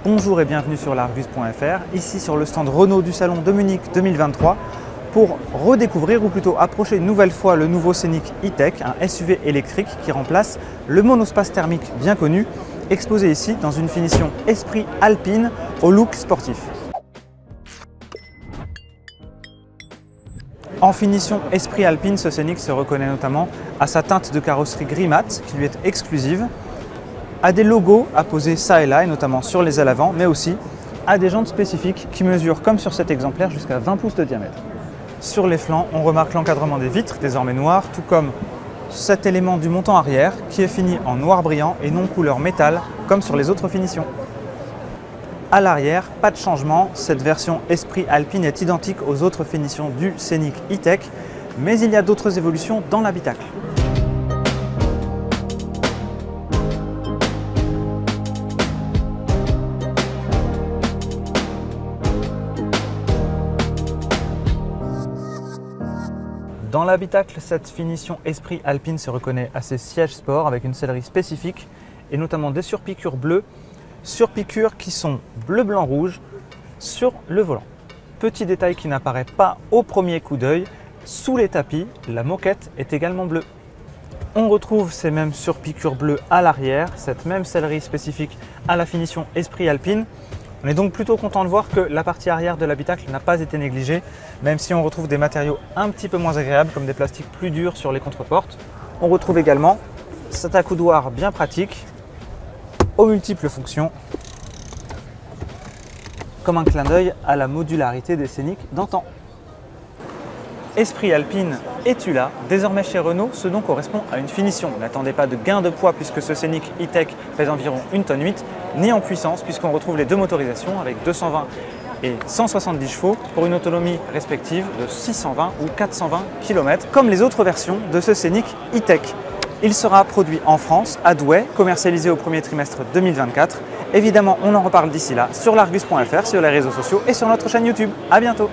Bonjour et bienvenue sur l'Argus.fr, ici sur le stand Renault du salon de Munich 2023 pour redécouvrir ou plutôt approcher une nouvelle fois le nouveau Scénic E-Tech, un SUV électrique qui remplace le monospace thermique bien connu, exposé ici dans une finition esprit alpine au look sportif. En finition esprit alpine, ce Scénic se reconnaît notamment à sa teinte de carrosserie gris mat qui lui est exclusive, à des logos apposés ça et là, et notamment sur les ailes avant, mais aussi à des jantes spécifiques qui mesurent, comme sur cet exemplaire, jusqu'à 20 pouces de diamètre. Sur les flancs, on remarque l'encadrement des vitres, désormais noires, tout comme cet élément du montant arrière qui est fini en noir brillant et non couleur métal, comme sur les autres finitions. À l'arrière, pas de changement, cette version Esprit Alpine est identique aux autres finitions du Scénic E-Tech, mais il y a d'autres évolutions dans l'habitacle. Dans l'habitacle, cette finition Esprit Alpine se reconnaît à ses sièges sport avec une sellerie spécifique et notamment des surpiqûres bleues, surpiqûres qui sont bleu, blanc, rouge sur le volant. Petit détail qui n'apparaît pas au premier coup d'œil, sous les tapis, la moquette est également bleue. On retrouve ces mêmes surpiqûres bleues à l'arrière, cette même sellerie spécifique à la finition Esprit Alpine. On est donc plutôt content de voir que la partie arrière de l'habitacle n'a pas été négligée, même si on retrouve des matériaux un petit peu moins agréables comme des plastiques plus durs sur les contreportes. On retrouve également cet accoudoir bien pratique, aux multiples fonctions, comme un clin d'œil à la modularité des Scénic d'antan. Esprit Alpine, es-tu là? Désormais chez Renault, ce nom correspond à une finition. N'attendez pas de gain de poids puisque ce Scénic E-Tech pèse environ 1,8 tonne, ni en puissance puisqu'on retrouve les deux motorisations avec 220 et 170 chevaux pour une autonomie respective de 620 ou 420 km, comme les autres versions de ce Scénic E-Tech. Il sera produit en France, à Douai, commercialisé au premier trimestre 2024. Évidemment, on en reparle d'ici là sur l'Argus.fr, sur les réseaux sociaux et sur notre chaîne YouTube. À bientôt!